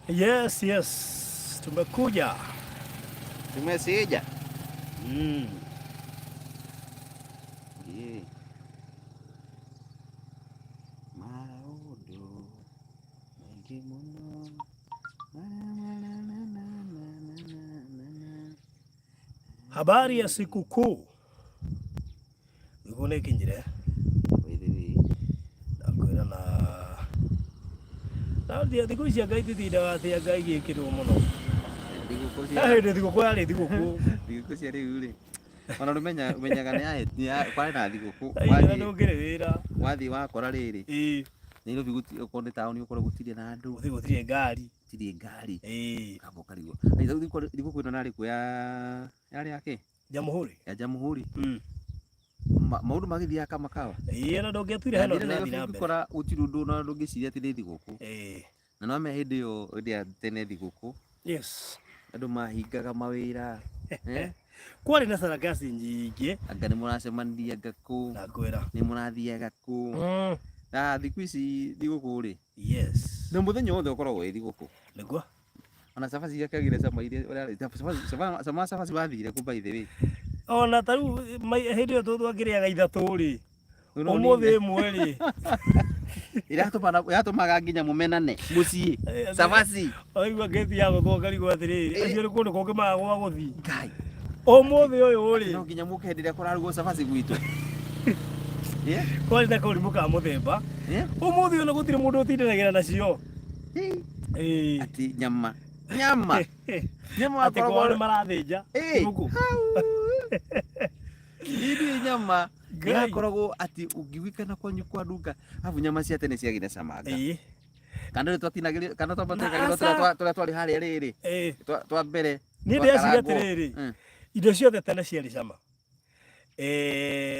Yes, yes. Tumekuja. Tumesija. Mm. Yeah. Maodo. Mengi muno. Habari ya sikukuu. Ngone kinjire. Nakwira na ndia thiku cia Ngai titindaga atia Ngai gikirwo muno. Thigũkũ yarĩ thigũkũ. Thigũkũ cia rĩu rĩ. Ona ũmenyaga nĩ kwarĩ na thigũkũ. Ndũngĩrĩ wĩra. Wathiĩ wakora rĩrĩ. Nairobi gũkorwo nĩ taũni gũkorwo gũtirĩ na andũ. Gũtirĩ ngari. Gũtirĩ ngari. Kamba ũkarigwo. Thigũkũ ĩno narĩ kuo yarĩ yake. Jamhuri. Ya Jamhuri. Maũndũ magĩthiaga kamakawa. Na ndũngĩatuire heno ndĩrathiĩ na mbere. Ũkora gũtirĩ ũndũ na ndũngĩciria atĩ nĩ thigũkũ. Na no me hĩndĩ ĩyo ya tene thigũkũ. Yes. Andũ mahingaga mawĩra. Kwarĩ na sarakasi nyingĩ. Anga nĩ mũracemania ngakũ. Nakwĩra. Nĩ mũrathiaga kũ. Na thikũ ici thigũkũ rĩ. Yes. Na mũthenya wothe ũkoragwo wĩ thigũkũ. Nĩguo. Ona cabaci ciakagire cama iria cama cabaci wathire kũ by the way. Ona ta rĩu hĩndĩ ĩyo twakĩrĩaga ithatũ rĩ. Ũmũthĩ ĩmwe rĩ. Iratũmaga nginya mũmenane mũciĩ. Cabaci. Oigua ngeti ya gũthũka karigwo atĩrĩrĩ. Acio nĩ kũndũ kũngĩ maga gwa gũthiĩ. Ngai. Ũmũthĩ ũyũ rĩ. No nginya mũke hĩndĩ ĩrĩa kũrarugwo cabaci gwitũ. Kwarĩ na kaũrimũ ka mũthemba. Ũmũthĩ ona gũtirĩ mũndũ ũtindanagĩra nacio. Ati nyama. Nyama. Nyama akoragwo nĩ marathĩnja. Ini nyama. Yakoragwo ati ũngĩwikana kwanyu kwa nduka. Afu nyama cia tene ciagire camanga. Kana nĩ twatinagĩrio kana twambatagĩrio tũrĩa twarĩ harĩa rĩrĩ. Twa mbere. Niĩ ndĩreciria atĩrĩrĩ. Indo ciothe tene ciarĩ cama.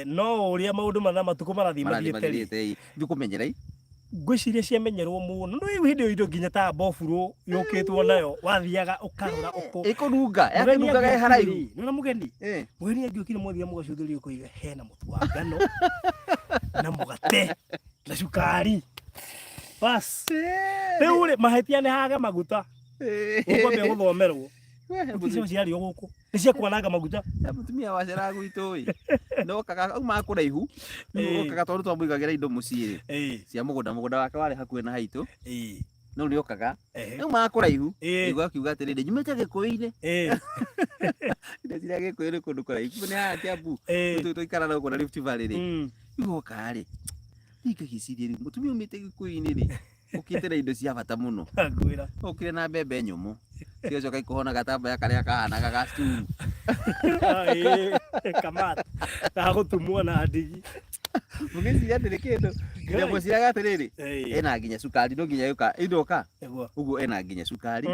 No ũrĩa maũndũ mathaa matukũ marathiĩ mathiĩte. Ndikũmenyera ngwĩciria ciamenyerwo mũno. No rĩu hĩndĩ ĩyo indo nginya ta mbofurũ yũkĩtwo nayo wathiaga ũkarora ũko. Ĩkũnunga yakĩnungaga haraihu. Nĩona mũgeni. Mũgeni angĩũkire mũthia mũgacũthĩrio kũiga hena mũtu wa ngano na mũgate na cukari. Bas. Rĩu rĩ mahĩtia nĩ haga maguta. Ũkwambia gũthomerwo. Icio ciarĩ o gũkũ. Nĩ cia kwananga maguta. Mũtumia wa cera gwitũ ĩ. Ndokaga auma kũraihu. Ndokaga tondũ twamũigagĩra indo mũciĩ rĩ. Cia mũgũnda wake warĩ hakuhĩ na haitũ. No nĩ okaga. Auma kũraihu. Nĩguo akiuga atĩrĩrĩ nyumĩte Gĩkũyũ-inĩ. Indo cia Gĩkũyũ nĩ kũndũ kũraihu. Nĩ haha Kiambu. Tũikara na gũkũ na Rift Valley rĩ. Igoka rĩ. Ikagĩciria rĩ mũtumia umĩte Gĩkũyũ-inĩ rĩ. Ũkĩte na indo cia bata mũno. Ngwĩra. Ũkire na mbembe nyũmũ. Kĩocoka ikohona gatambaya karĩa kahanaga ga stew. Kamata. Gagũtumwo na ndigi. Mũgĩciria atĩ nĩ kĩndũ. Ndembo ciaga atĩrĩrĩ. Ena nginya cukari no nginya yoka. Indoka. Ũguo ena nginya cukari.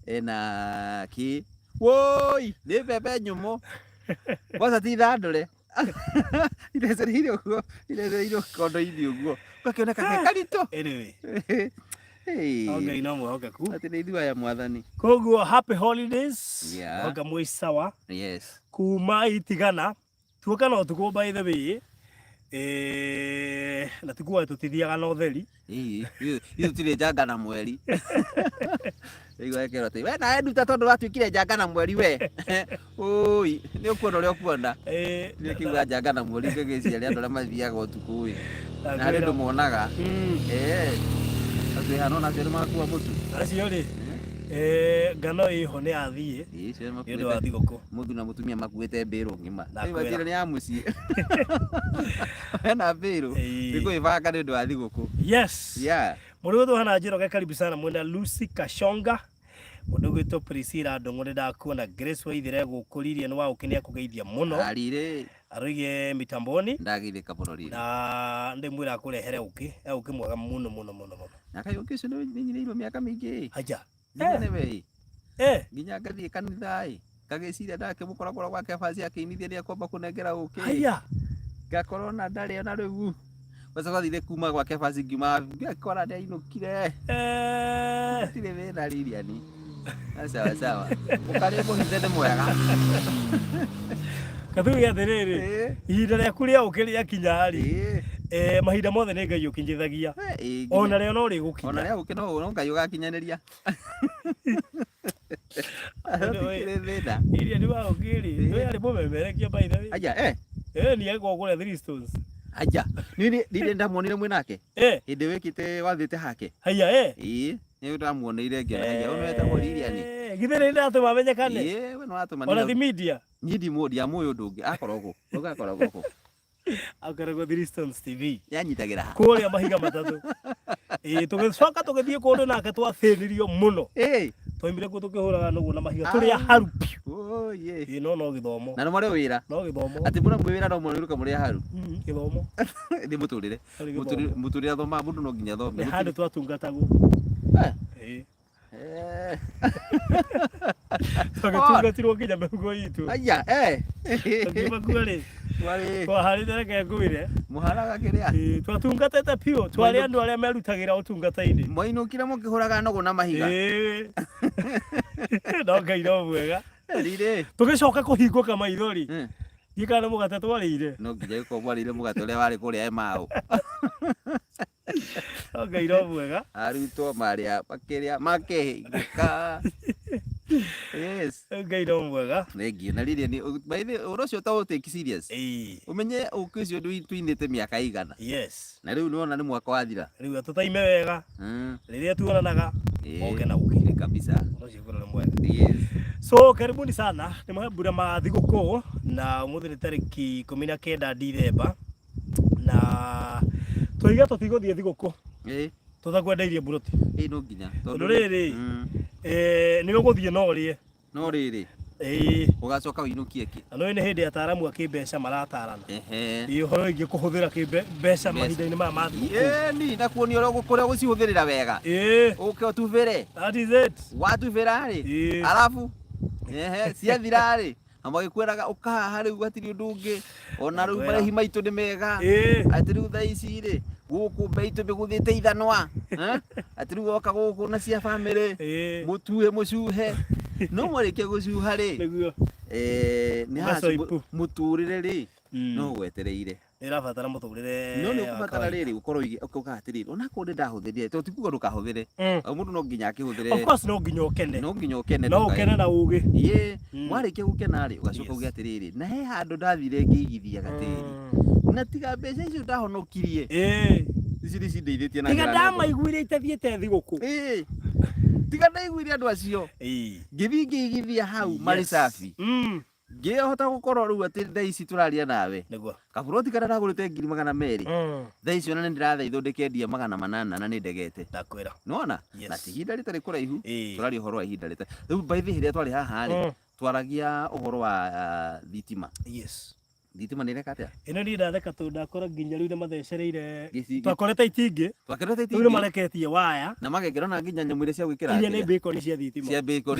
Ena kĩ. Woi, nĩ mbembe nyũmũ. Kwanza ti thandũre. Irecereire ũguo. Irecereire kondo-inĩ ũguo. Gakĩoneka ge karitũ. Ngai no mwĩhokeku. Atĩ nĩ ithuaya Mwathani. Koguo happy holidays. Oga mwĩ sawa. Yes. Kuma itigana. Tuoka no ũtukũ by the way. Na tikuwa tũtithiaga na ũtheri. Ithu tirĩ njanga na mweri. Igua ekero atĩ we nawe nduta tondũ watuĩkire njanga na mweri we. Oi, nĩ ũkuona ũrĩa ũkuona. Nĩ kiuga njanga na mweri ngĩgĩciria andũ arĩa mathiaga ũtukũ ĩ. Na harĩ andũ monaga. Atĩ hano na tĩri makua mũtu. Acio rĩ. Ngano ĩho nĩ athiĩ. Nĩ ũndũ wa thigũkũ. Mũtu na mũtumia makuĩte mbĩrũ ng'ima. Nĩ nĩ ya mũciĩ. Hena mbĩrũ. Nĩkũĩbanga nĩ ũndũ wa thigũkũ. Yes. Yeah. Mũndũ ũyũ hana njĩroge karibu sana mwena Lucy Kashonga. Mũndũ gwĩtwo Priscilla Ndong'o ndakuona Grace Waithĩra gũkũririe nĩ wa ũkĩnia kũgeithia mũno. Arire. Aroige mitamboni. Ndagithĩka mũno rĩrĩ. Na ndĩmwĩra kũrehere ũkĩ mwega mũno mũno mũno. Na kaĩ ũkĩ ũcio nĩ nyinĩirwo mĩaka mĩingĩ. Aja. Nĩ we. Nginya ngathiĩ kanitha ngagĩciria ndakĩmũkoragwo gwake baci akĩinithia nĩ akwamba kũnengera ũkĩ. Aya. Ngakorwo na ndarĩ ona rĩu. Wacathire kuma gwake baci ngima ngakora nĩ ainũkire. Tirĩ wĩra Lilian. Sawa sawa. Ũkarĩ mũhithe nĩ mwega. Kathuge atĩrĩrĩ. Ihinda rĩaku rĩa ũkĩ rĩakinya rĩ. mahinda mothe nĩ Ngai ũkinyithagia ona rĩo no rĩgũkinya ona rĩo no Ngai ũgakinyanĩria iria nĩ waũkĩrĩ nĩ yarĩ mũmemerekia by the way aja ni agĩkwo kũrĩa Three Stones aja nĩ ndamuonire mwĩnake hĩndĩ wĩkĩte wathĩte hake haya nĩ ndamuoneire ngĩona ũno wetagwo Lilian githĩ nĩ ndatũma amenyekane we no atũma ona the media nyindi mũndia mũyũ ũndũ ũngĩ akoragwo ũgakoragwo akoragwo Three Stones TV yanyitagĩra kũrĩa mahiga matatũ tũgĩcoka tũgĩthiĩ kũndũ nake twathĩnirio mũno twaimire kũ tũkĩhũraga nũgũ na mahiga tũrĩa haru no gĩthomo na no marĩ wĩra no gĩthomo atĩ mũna mwĩra no mũrĩruka mũrĩa haru gĩthomo nĩ mũtũrĩre athomaga mũndũ no nginya athome nĩ handũ twatungatagwo tũgĩtungatirwo nginya mĩhugo itũ aya tũkiumakua rĩ twaharĩte reke ngwĩre mũharaga kĩrĩa twatungatĩte piũ twarĩ andũ arĩa merutagĩra ũtungata-inĩ mwainũkire mũkĩhũraga nũgũ na mahiga no Ngai no mwega tũgĩcoka kũhingũka maithori gĩkana mũgate twarĩire no nginya gĩkorwo mwarĩire mũgate ũrĩa warĩ kũrĩa Emau no Ngai no mwega arutwo marĩa makĩrĩa makĩhingũka Ngai no mwega nengĩ na Lilian by the way ũndũ ũcio ta take serious ũmenye ũkĩ ũcio twinĩte mĩaka igana na rĩu nĩwona nĩ mwaka wathira rĩu tũtaime wega rĩrĩa tuonanaga oke na ũkĩ kabisa ũcio kũrora nĩ mwega so karibuni sana nĩ mahambura ma thigũkũ na ũmũthĩ nĩ tarĩki 19 Dithemba na tũiga tũtigũthiĩ thigũkũ tũtakwendeirie mburoti no nginya tondũ rĩrĩ nĩ ũgũthiĩ no rĩrĩ ũgacoka ũinũkie kĩ na nĩ hĩndĩ ataaramu a kĩmbeca maratarana ũhoro wĩgiĩ kũhũthĩra kĩmbeca mahinda-inĩ maya ma thigũkũ na kuonia kũrĩa gũcihũthĩrĩra wega ũke ũtubĩre watubĩra rĩ arabu ciathira rĩ amagĩkwĩraga ũkahaha rĩu hatirĩ ũndũ ũngĩ ona rĩu marĩhi maitũ nĩ mega atĩ rĩu thaa ici rĩ gũkũ mbei tũmĩgũthĩte ithanwa atĩ rĩu woka gũkũ na cia bamĩrĩ mũtuhe mũcuhe no mwarĩkia gũcuha rĩ nĩ mũtũrĩre rĩ no gwetereire ĩrabatara mũtũrĩre no nĩ ũkũbatara rĩrĩ ũkorwo ũkauga atĩrĩrĩ ona kũndĩ ndahũthĩrire to tikuga ndũkahũthĩre mũndũ no nginya akĩhũthĩre of course no nginya ũkene no ũkene na ũgĩ mwarĩkia gũkena rĩ ũgacoka uge atĩrĩrĩ na he handũ ndathire ngĩigithia gatĩri na tiga mbeca icio ndahonokirie ici nĩ cindeithĩtie na tiga ndamaiguire itathiĩte thigũkũ tiga ndaiguire andũ acio ngĩthiĩ ngĩigithia hau marĩ safi ngĩhota gũkorwo rĩu atĩ thaa ici tũraria nawe kaburoti kana ndagũrĩte 200,000 thaa icio na nĩ ndĩrathaithwo ndĩkendia 800 na nĩ ndegete ndakwĩra nĩwona na ti ihinda rĩtarĩ kũraihu tũraria ũhoro wa ihinda rĩtarĩ rĩu by the way hĩrĩa twarĩ haha rĩ twaragia ũhoro wa thitima thitima nĩ reka atĩa ĩno niĩ ndatheka tondũ ndakora nginya rĩu nĩ mathecereire twakorete itingĩ rĩu nĩ mareketie waya na magekĩra na nginya nyamũ iria cia gwĩkĩra iria nĩ bacon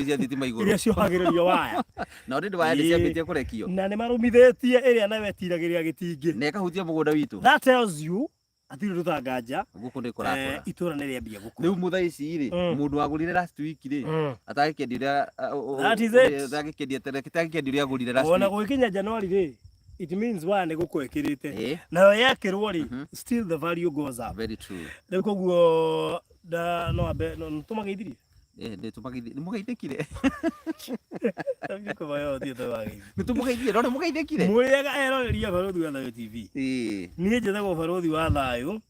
cia thitima igũrũ iria ciohagĩrĩrio waya na ũrĩndĩ waya nĩ ciambĩtie kũrekio na nĩ marũmithĩtie ĩrĩa nawe ĩtiragĩrĩra gĩtingĩ na ĩkahutia mũgũnda witũ that tells you atirĩ rũtanganja gũkũ nĩ kũrakũra itũra nĩ rĩambia gũkũra rĩu mũtha ici rĩ mũndũ wagũrire last week rĩ atagĩkendia ũrĩa agũrire last week ona gwĩkinya January rĩ it means waya nĩ gũkwĩkĩrĩte nayo yakĩrwo rĩ still the value goes up very true rĩu koguo no tũmageithirie nĩ mũgeithĩkire nĩ tũmũgeithie no nĩ mũgeithĩkire mwĩega eroreria barũthi wa Thayũ TV niĩ njĩtagwo barũthi wa Thayũ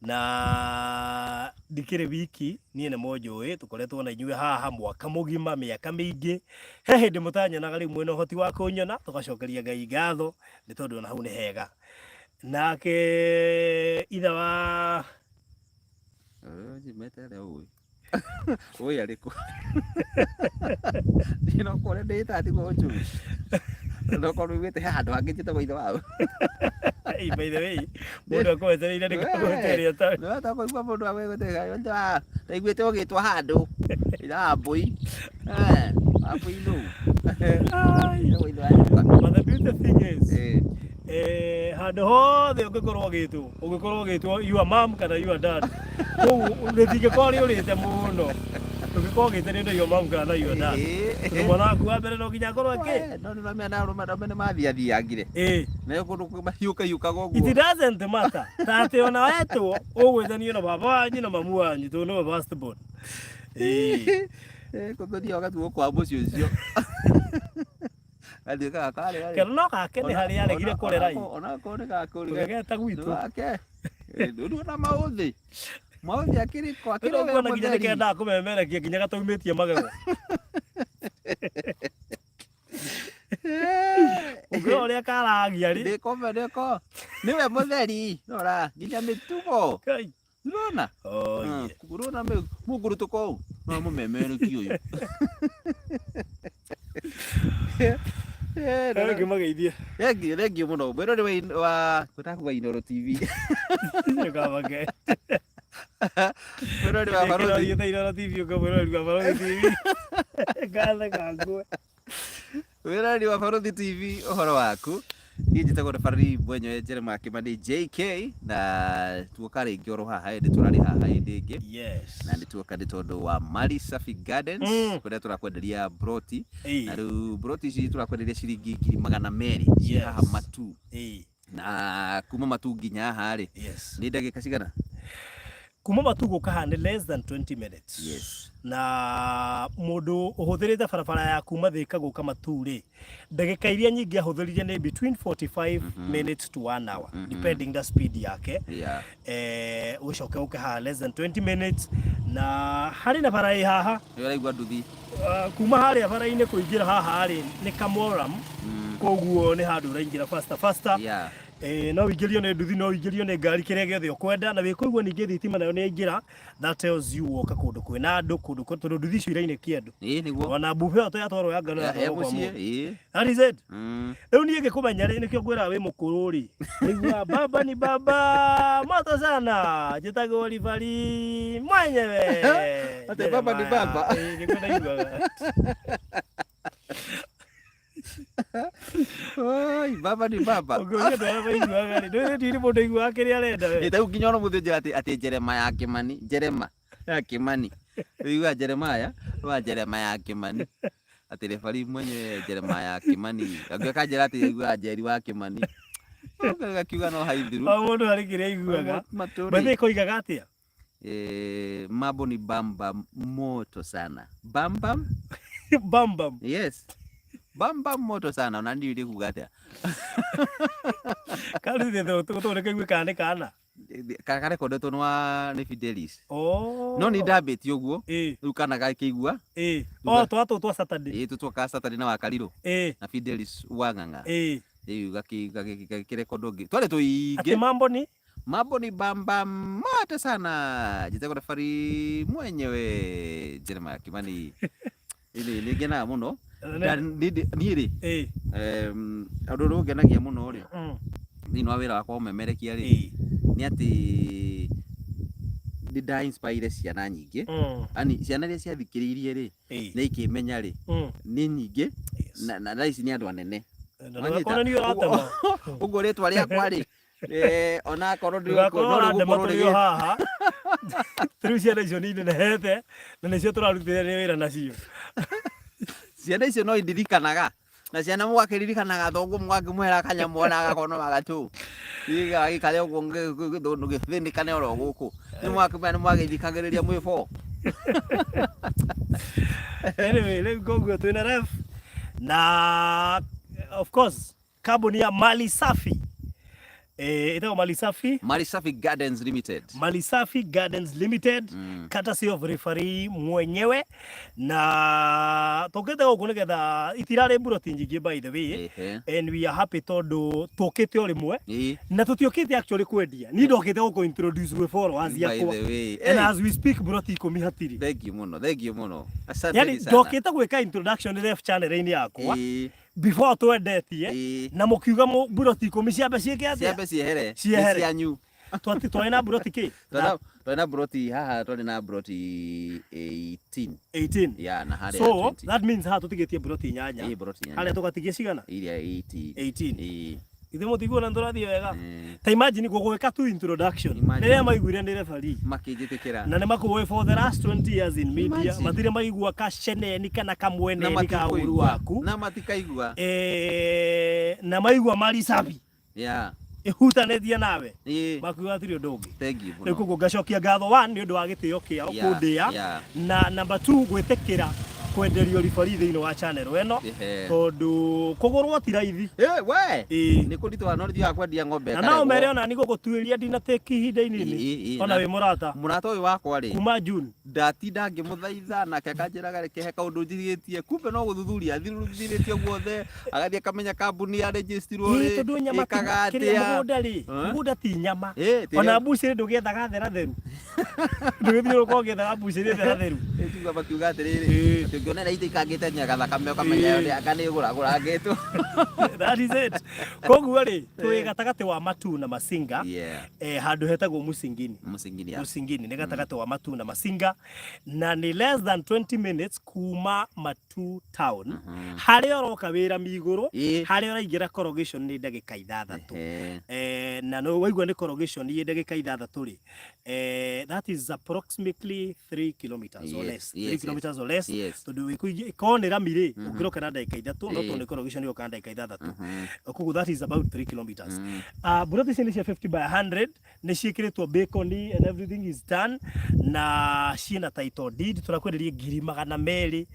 na ndikĩrĩ wiki niĩ nĩ mũnjũĩ tũkoretwo na inyuĩ haha mwaka mũgima mĩaka mĩingĩ he hĩndĩ mũtanyonaga rĩu mwĩna ũhoti wa kũnyona tũgacokeria Ngai ngatho nĩ tondũ ona hau nĩ hega nake itha wa ũĩ arĩkũ no kore ndĩta tigo njũ no kore wĩte handũ hangĩ njĩtagwo ithe wao by the way mũndũ akwetereire nĩ gũgwetereria ta no ta kũigua mũndũ agwetereire ndaiguĩte ũgĩtwa handũ ira mbũi mbũi no but the beautiful thing is handũ hothe ũngĩkorwo ũgĩtwo your mom kana your dad kũu rĩtingĩkorwo rĩũrĩte mũno kogite ni ndo yo mauga na yo da mwana waku wa mbere no nginya ngorwo ake no ni mena rume mathiathiangire na yo kundu mahiuka goguo. It doesn't matter tate ona wetu ugwithanio na baba wanyu na mamu wanyu to no first born kuthuria gatuo kwa mucio ucio athiĩ gakare kana no gake nĩ harĩa aregire kũrera ona ko nĩ gakũrire geta gwitũ gake ndu na maũthĩ akĩrĩ kwa kĩrĩ wewe na nginya nĩkenda kũmemerekia nginya gataumĩtie magego ũngĩrora ũrĩa karagia rĩ ndĩko nĩwe mũtheri rora nginya mĩtugo urona urona mũkũrũtũ kũu no mũmemerekia ũyũ ngimageithie thengio mũno mwĩrori wa kwĩtakuga Inooro TV kamake mwĩrori wa Barothi Inooro TV mwĩrori wa Barothi TV gathe kangwe mwĩrori wa Barothi TV ũhoro waku niĩ njĩtagwo referee mwenyewe Jeremiah Kimani JK na tuoka rĩngĩ oro haha ĩndĩ tũrarĩ haha ĩndĩ ĩngĩ na nĩ tuoka nĩ tondũ wa Mali Safi Gardens kũrĩa tũrakwenderia broti na rĩu broti ici tũrakwenderia ciringi 200 haha matu na kuma matu nginya haha rĩ nĩ ndagĩka cigana kuma matu gũka haha nĩ less than 20 minutes na mũndũ ũhũthĩrĩte barabara ya kuma Thĩka gũka matu rĩ ndagĩka iria nyingĩ ahũthĩrire nĩ between 45 minutes to 1 hour depending the speed yake ũcoke ũke haha less than 20 minutes na harĩ na bara haha ũraigua nduthi kuma harĩa bara-inĩ kũingĩra haha rĩ nĩ Kamoram koguo nĩ handũ ũraingĩra faster no wĩingĩrio nĩ nduthi no wĩingĩrio nĩ ngari kĩrĩa gĩothe ũkwenda na wĩkũigua ningĩ thitima nayo nĩ aingĩra that tells you woka kũndũ kwĩna andũ kũndũ tondũ nduthi icio irainĩkia andũ ona buffet ĩyo yatwarwo ya ngano that is it rĩu niĩ ngĩkũmenya rĩ nĩkĩo ngwĩraga wĩ mũkũrũ rĩ nĩigua baba ni baba moto sana njĩtagwo Rifari mwenyewe ate baba ni baba nĩguo ndaiguaga oi baba ni baba ũngĩũria ndwara maiguaga rĩ ndũrĩtiri mũndũ aiguaga kĩrĩa arenda we rĩu nginya ona mũthĩ njĩra atĩ Jeremiah Kimani ũigua Jeremiah Kimani atĩ Rifari mwenyewe Jeremiah Kimani angĩkanjĩra atĩ aigua Njeri wa Kimani gakiuga no haithiru o mũndũ harĩ kĩrĩa aiguaga bathĩ koigaga atĩa mambo ni bambam moto sana bambam yes bambam moto sana na ndio ile kuga atia kali thitho tũtũreke igwe kana kana kare kodetwo nĩ Fidelis no ni ndambĩti ũguo rĩu kana gakĩigua twatũ twa Saturday tũtwoka Saturday na Wakariro na Fidelis Wang'ang'a rĩu gakĩrekondo ngĩ twarĩ tũingĩ ati mambo ni bambam moto sana njĩtagwo Rifari mwenyewe Jeremiah Kimani nĩ ngenaga mũno niĩ rĩ ũndũ ũrĩa ũngenagia mũno rĩ thĩinĩ wa wĩra wakwa ũmemerekia rĩ nĩ atĩ nĩ nda-inspire ciana nyingĩ ani ciana iria ciathikĩrĩirie rĩ na ikĩmenya rĩ nĩ nyingĩ na ici nĩ andũ anene ũguo rĩtwa rĩakwa rĩ ona korwo ndĩrĩgũkorwo haha rĩu ciana icio nĩ inenehete na nĩcio tũrarutĩra wĩra nacio ciana icio no indirikanaga na ciana mwakĩririkanaga thoguo mwakĩmwĩra kanyamũ ona agakorwo magatũ gĩgagĩkare ũguo gĩthĩnĩkane oro gũkũ nĩ mwagĩthikagĩrĩria mwĩbo anyway rĩu koguo twĩna ref na of course kambuni ya Mali Safi itago Mali Safi Gardens Limited. Mali Safi Gardens Limited courtesy of Rifari mwenyewe na tokete gũkũ nĩgetha itirarĩ buroti nyingĩ by the way and we are happy tondũ tũkĩte o rĩmwe na tũtiũkĩte actually kwendia ni ndokĩte gũkũ introduce with followers yakwa and as we speak buroti 10 hatirĩ. Thank you mũno asante yani ndokĩte gwĩka introduction ref channel-inĩ yakwa before twendetie na mukiuga buroti 10 ciambe ciĩke atĩa ciambe ciehere cianyu twatĩ na buroti kĩ twena buroti haha twena na buroti 18 ya na harĩa so that means haha tũtigĩtie buroti 8 harĩa tũgatigia cigana iria 18 ithe mutigona ndurathie wega ta imagine gugwika tu introduction rĩrĩa maiguire nĩ referee makĩnjĩtĩkĩra na nĩ makuwe for the last 20 years in media matire maigua ka sheneni kana kamweneni ka ũru waku na matikaigua na maigua mari safi ihutanĩtie nawe makuga atiri ũndũ ũngĩ rĩu koguo ngacokia ngatho 1 nĩ ũndũ wa gĩtĩo kĩao kũndĩa na number 2 gwĩtĩkĩra kwenderio referee thĩinĩ wa channel ĩno tondũ kũgũrwo ti raithi we nĩ kũritũha no rithiaga kwendia ng'ombe na no mere ona nĩ gũgũtuĩria ndina take ihinda inini ona wĩ mũrata ũyũ wakwa rĩ kuma June ndatinda ngĩmũthaitha nake akanjĩraga reke he kaũndũ njirigĩtie kumbe no gũthuthuria thirĩtie guothe agathiĩ akamenya kambuni ya registrwo rĩ ĩkaga atĩa mũgũnda ti nyama ona mbucĩrĩ ndũgĩethaga thera theru ndũgĩthiũrũka ũgĩethaga mbucĩrĩ thera theru tuga makiuga atĩrĩrĩ ngĩonera itikangĩte nyaga thakame ũkamenya yone akanĩ gũragũrangĩtwo that is it koguo rĩ twĩ gatagatĩ wa Matu na Masinga handũ hetagwo Musingini nĩ gatagatĩ wa Matu na Masinga na nĩ less than 20 minutes kuma Matu town harĩa ũroka wĩra Migũrũ harĩa ũraingĩra corrugation nĩ ndagĩka 6 na no waigua nĩ corrugation nĩ ndagĩka 6 rĩ that is approximately 3 kilometers or less 3 kilometers or less tondũ ikonera mire ũkĩroka na ndagĩka 3 no tondũ corrugation nĩ ũkanda ndagĩka 6 koguo that is about 3 kilometers bullet ici nĩ cia 50 by 100 nĩ ciĩkĩrĩtwo bacon and everything is done na ciĩna title deed turakwenderia 200,000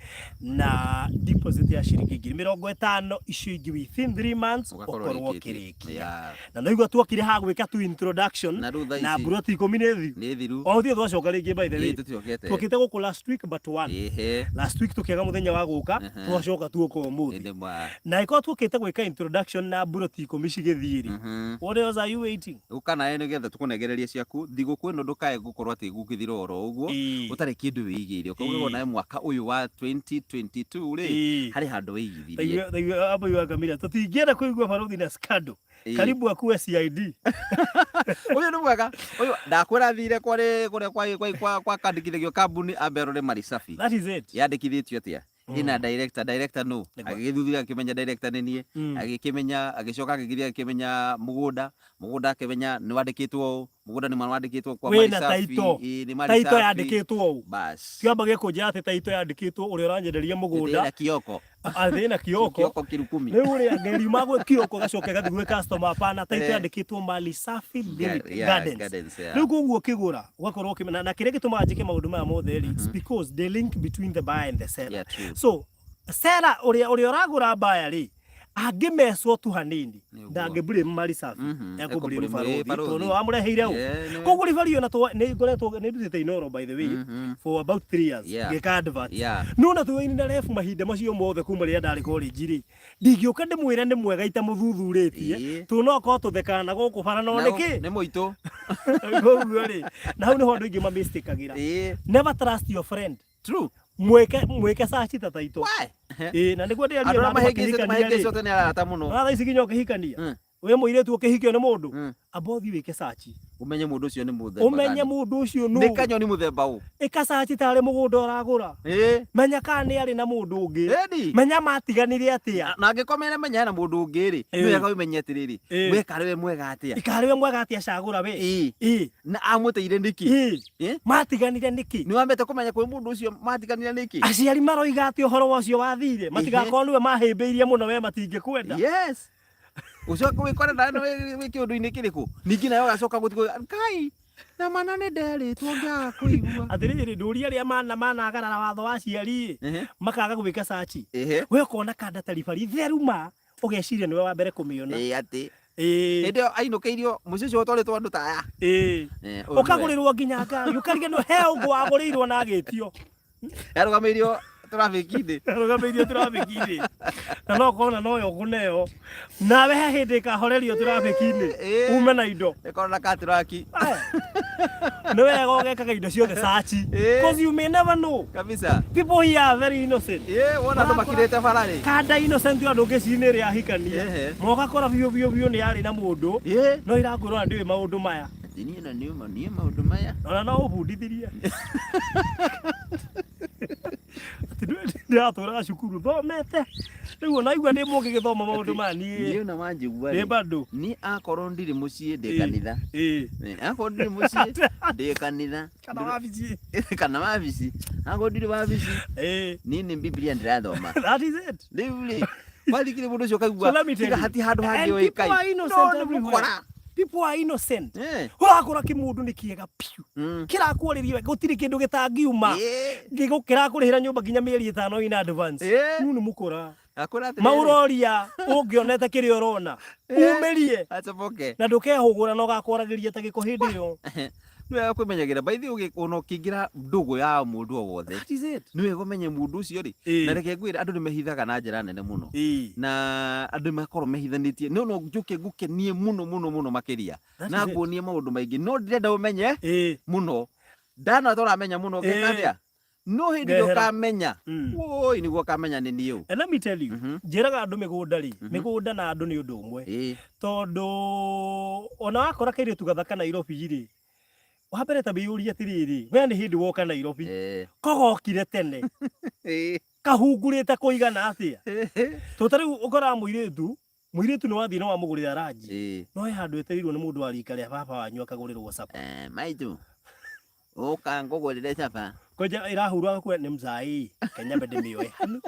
na deposit ya ciringi 50,000 icio ingĩ within 3 months ũkorwo kĩrĩkia na no igua twokire ha gwĩka tu introduction na bullet 10 nĩ thiru o thio twacoka rĩngĩ by the way twokĩte gũkũ last week but one last week tukiaga muthenya wa guka twacoka tuoka umuthi na iko twokĩte gwĩka introduction na bullet 10 cigĩthiĩ what else are you waiting ukana ene getha tukunegereria ciaku thigũkũ ĩno ndũkae gũkorwo atĩ gũkĩthira oro ũguo ũtarĩ kĩndũ wĩigĩire ũkauga nawe mwaka ũyũ wa 2022 rĩ harĩ handũ wĩigithirie hapo yuakamira tũtingĩenda kũigua baruthi na scandal karibu akuwe CID ũyũ nĩ mwega ũyũ ndakwĩra thire kwa kandĩkithagio kambuni amberore Mari Safi that is it yandĩkithĩtio atĩa ina director no agĩthuthuria akĩmenya director nĩ niĩ agĩkĩmenya agĩcoka agĩgithia akĩmenya mũgũnda akĩmenya nĩ wandĩkĩtwo mũgũnda nĩ wandĩkĩtwo kwa Mari Safi nĩ Mari Safi yandĩkĩtwo bas kiamba gĩkũnja atĩ taito yandĩkĩtwo ũrĩa ũranyenderia mũgũnda na kioko athĩna kioko kirukumi rĩu ũrĩa ngeri magwe kioko gacoke gathi gwĩ customer pana taito yandĩkĩtwo Mari Safi Gardens rĩu koguo kĩgũra ugakorwo ũkĩmenya na kĩrĩa gĩtũmaga njĩke maũndũ maya mothe it's because the link between the buyer and the seller so seller ũrĩa ũragũra buyer rĩ angĩmecwo tu hanini ndangĩblame Mari Safi ekũblame baruthi tondũ amũreheire ũũ koguo ribari ona nĩ ngoretwo nĩ ndutĩte inoro by the way for about 3 years gĩka advert no na tuwaini na ref mahinda macio mothe kuma rĩrĩa ndarĩ college rĩ ndingĩũka ndĩmwĩre nĩ mwega itamũthuthurĩtie tũnokorwo tũthekana gũkũ bara no nĩkĩ nĩ mũitũ koguo rĩ na hau nĩho andũ aingĩ mamĩstakagĩra never trust your friend true mweke sachi tataito na nĩguo ndĩaria na mahĩngĩcĩte nĩ arata mũno na thaa ici nginya ũkĩhikania we mũirĩtu ũkĩhikio nĩ mũndũ abothi wĩke sachi umenye mũndũ ũcio nĩ mũthemba umenye mũndũ ũcio nĩ kanyoni mũthemba ũ ĩka sachi tarĩ mũgũnda ũragũra menya kana nĩ arĩ na mũndũ ũngĩ menya matiganire atĩa na angĩkomera menya na mũndũ ũngĩ rĩ nĩwega ũmenye atĩrĩrĩ we karĩwe mwega atĩa ikarĩwe mwega atĩa cagũra we na amũteire nĩkĩ matiganire nĩkĩ nĩ wamete kũmenya kwĩ mũndũ ũcio matiganire nĩkĩ aciari maroiga atĩ ũhoro wacio wathire matigakorwo nĩwe mahĩmbĩirie mũno we matingĩkwenda yes ucoka wikore na wĩ kĩũndũ-inĩ kĩrĩkũ ningĩ nayo gacoka gũtigwo kai na mana nĩ nderĩtwo ngĩaga kũigua atĩrĩrĩ ndũria arĩa managarara watho wa ciari makaga gwĩka sachi we ũkona kanda ta ribari theruma ũgeciria nĩwe wa mbere kũmĩona atĩ ĩndĩ ainũkĩirio mũciĩ ũcio ũtwarĩtwo andũ taya ũkagũrĩrwo nginya ngari ũkariganĩrwo he ũngũ wagũrĩirwo na agĩtio yarũgamĩirio traffic-inĩ na no kona no yo kuneo nawe he hĩndĩ kahorerio traffic-inĩ ume na indo ĩkorwo na katraki nĩ wega ũgekaga indo ciothe sachi because you may never know kabisa people here are very innocent wona andũ makirĩte bara rĩ kanda innocent andũ ngĩcinĩ rĩa hikania mogakora biũ nĩ arĩ na mũndũ no irangũrwo na ndĩwe maũndũ maya niĩ na niĩ maũndũ maya no ũbundithirie ndĩratũraga cukuru thomete Riu na igua ndi mugi githoma maundu mani. Ni una manjigua. Ni bado. Ni akorwo ndiri mucii ndi kanitha. Akorwo ndiri mucii ndi kanitha. Kana wabici. Kana wabici. Akorwo ndiri wabici. Ni Biblia ndirathoma. That is it. Ndivuli. Bali kile mundu ucio kaigua. Tiga hati handu hangi oikai. People are innocent. Urakora kimundu ni kiega piu. Kirakwariria wega gutiri kindu gitangiuma. Gigukira kurihira nyumba nginya mieri 5 in advance. Nu ni mukora. Mauroria ungionete kiri urona. Umerie. Achoboke. Na ndukehugura no gakwaragiria ta giko hindi yo. Niwe kwimenyagira baithi ugikona ukingira ndugu ya mundu o wothe. That is it. Niwe kumenye mundu ucio ri. Na reke ngwira andu ni mehithaga na njira nene muno. Na andu makorwo mehithanitie. No njuke ngukenie muno makiria. Na nguonie maundu maingi. No ndirenda umenye muno. Ndana tora menya muno ngikathia. No hindi ukamenya. Oi niguo kamenya ni niu. And let me tell you, njiraga andu migunda ri. Migunda na andu ni undu umwe. Tondu ona wakora kaire tugathaka Nairobi ri. Wambere ta biyuria tiriri we ni hindi woka Nairobi kogokire tene kahungurite kuigana atia tutari ukora muiretu ni wathie no wamugurira ranji no he handu eterirwo ni mundu wa rika ria baba wanyu akagurirwo sapa maitu uka ngugurire sapa koja irahurwa kwa ni mzai Kenya bende mioe hanu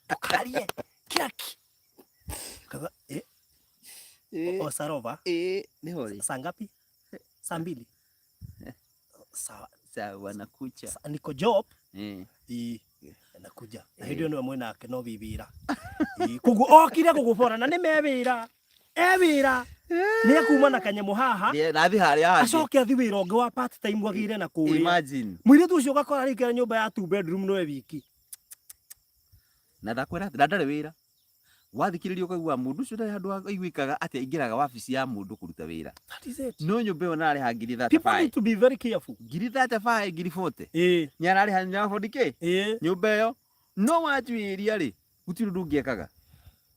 tukarie kiraki kaza o sarova ni hori sangapi saa 2 sawa nakuja niko job nakuja na hindi ndio mwena ake no bibira kugu okire kugubora na ni mebira ebira ni akuma na kanyamu haha na thi haria acoke athi wira onge wa part time agire na kuria imagine mwire tu ucio gakora rikira nyumba ya 2 bedroom no wiki na ndakwira ndare wira wathikiriria ukaigua mundu ucio ndari handu aiguikaga atia ingiraga wabici ya mundu kuruta wira. That is it. No nyumba ĩyo narĩ ha ngiri 35. People need to be very careful. Ngiri 35 ngiri 40. Nyararĩ ha nya 40k. Nyumba ĩyo no watuĩria rĩ gũtirĩ ũndũ ũngĩekaga.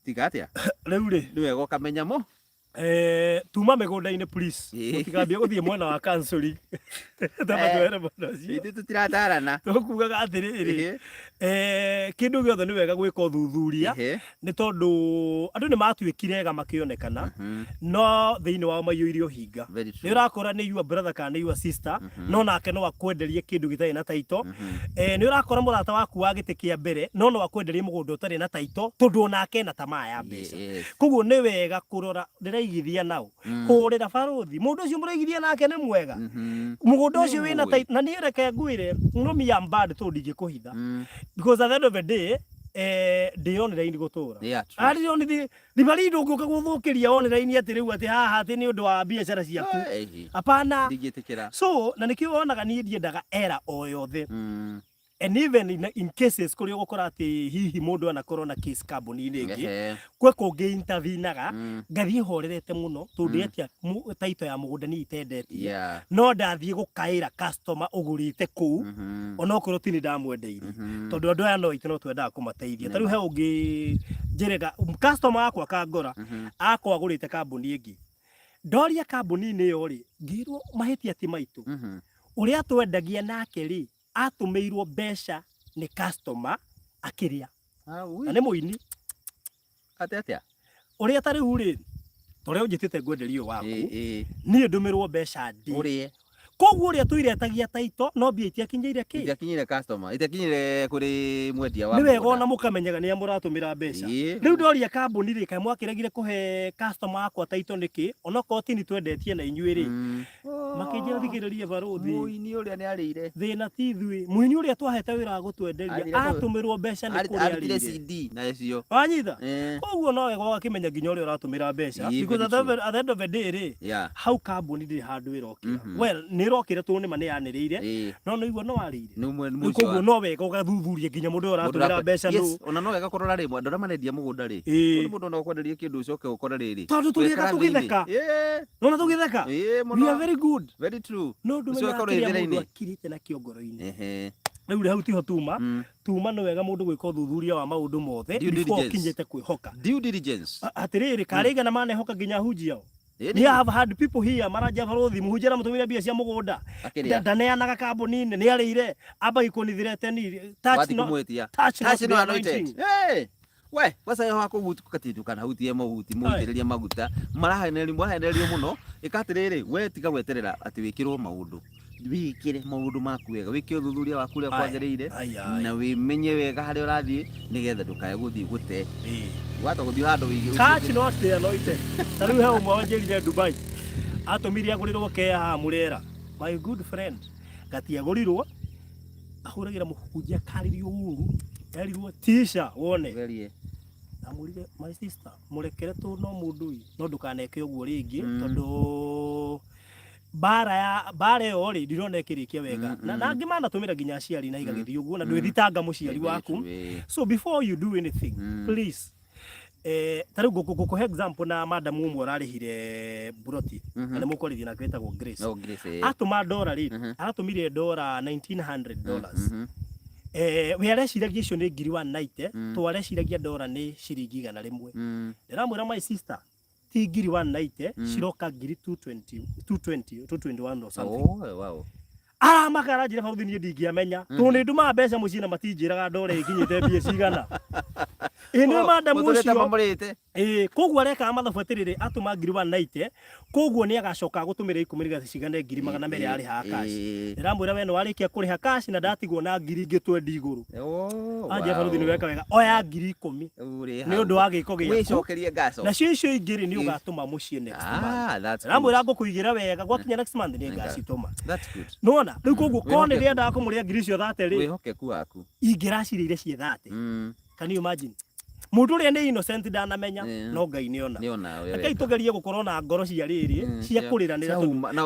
Tiga atia. Rĩu rĩ nĩ wega ũkamenya mo. Tuma mĩgũnda-inĩ please. Mũtikambie gũthiĩ mwena wa counseling. Tabatwere mũno ũcio. Ithuĩ tũtiratarana. Tũkugaga atĩrĩrĩ. Kĩndũ gĩothe nĩ wega gwĩka ũthuthuria nĩ tondũ andũ nĩ matuĩkire ega makĩonekana no thĩinĩ wao maiyũire ũhinga. Nĩ ũrakora nĩ your brother kana nĩ your sister no nake no akwenderie kĩndũ gĩtarĩ na taito. Nĩ ũrakora mũrata waku wa gĩtĩ kĩa mbere no akwenderie mũgũnda ũtarĩ na taito tondũ onake na tamaa ya mbeca. Koguo nĩ wega kũrora ndĩraigithia nao kũrĩra barothi mũndũ ũcio mũraigithia nake nĩ mwega mũgũnda ũcio wĩna taito na niĩ reke ngwĩre no me am bad tondũ ndingĩkũhitha because at the end of the day ndi online gutura ari on di bali ndo guka guthukiria online ati riu ati haha ati ni undu wa biashara ciaku apana ndigitikira so na nikio onaga ni ndiendaga era o yothe and even in cases kuri gukora ati hihi mundu anakorwo na case carbon ingi kwe kungi intervenaga ngathie horerete muno tondu etia taito ya mugunda ni itendetie no ndathie gukaira customer ugurite ku ona okorwo tini ndamwendeire tondu andu aya no itino twendaga kumateithia tariu he ungi njirega customer akwa kangora akwa agurite carbon ingi ndoria carbon ni yo ri ngirwo mahitia ti maitu uria twendagia nake ri atumeirwo mbeca ni customer akiria na ni muini atia uria tari uri tore unjitite ngwenderio waku ni ndumirwo mbeca ndi urie koguo uria tuiretagia taito no mbia itiakinyire ki itiakinyire customer itiakinyire kuri mwendia wa ni wega ona mukamenyaga ni amuratumira mbeca riu ndoria kambuni ri kai mwakiregire kuhe customer akwa taito niki ona ko tini twendetie na inyuĩ ri makinjira thigiririe barothi muini uria ni arire thina tithui muini uria twahete wira wa gutwenderia atumirwo mbeca ni kuri arire CD na cio wanyitha koguo no wega wakimenya nginya uria uratumira mbeca because at the end of the day ri how kambuni ri handu irokira well rokire tu ni mane yanirire no no igwo no warire koguo no wega ugathuthuria nginya mundu uratumira mbeca no ona no wega korora rimwe andũ marendia mũgũnda ri mundu no kwenderia kindu ucoke ukora riri tondu tugeka tugitheka no na tugitheka we are very good very true no ndu menya kirite na kiongoro-ini riu hau tiho tuma no wega mundu gwika uthuthuria wa maundu mothe before kinyete kwihoka due diligence atiriri kariga na manehoka nginya hunjia ni have had people here maraja barothi muhujira mutumira bia cia mugunda ndaneanaga kambuni-ini ni arire aba ikonithirete ni touch no anointing we wasa yo hako gutu katitu kana hutie mahuti muitiriria maguta marahenerio muno ikatiriri we tiga gweterera ati wikirwo maundu wikire maundu maku wega wike uthuthuria waku ria kwagirire na wimenye wega haria urathie nigetha ndukae guthii gute wata guthii handu wigi catch not there noite tariu he umwe wanjirire Dubai atumiria gurirwo kea murera my good friend gatia gurirwo ahuragira muhunjia karirio uru erirwo tisha wone verie amurire my sister murekere tu no mundu no ndukaneke uguo ringi tondu bara yo ri ndirona ikirikia wega na ngimana tumira ginya aciari na igagithii uguo na ndwithitanga muciari waku so before you do anything please tariu gukuhe example na madam umwe ararihire buroti na mukorithia na kwetagwo Grace atuma dollar ri aratumire $1900 we areciragia icio ni ngiri 190 tu areciragia dollar ni ciringi 100 ndiramwira my sister ti ngiri 190 ciroka ngiri 221 or something. Oh wow. Makara njira bauthi ni ndingiamenya tu ni nduma mbeca mucina matinjiraga dollar ikinyite mbia cigana ino madam ucio koguo areka mathabu atiriri atuma ngiri 190 koguo ni agacoka gutumira ikumiriga cigane ngiri 200 ari ha cash ndiramwira we no warikia kuriha cash na ndatigwo na ngiri ingi 20 iguru anje bauthi ni weka wega oya ngiri 10 ni undu wa giko giko wicokerie ngaco na cio ingiri ni ugatuma mucie next month ndiramwira ngukuigira wega gwakinya next month ni ngacituma that's good nona riu koguo kone ria ndaka kumuria ngiri cio 30 ri wihokeku waku ingiracirire cie 30 can you imagine mundu ria ni innocent ndanamenya no Ngai ni ona akai tugerie gukorwo na ngoro cia riri cia kuriranira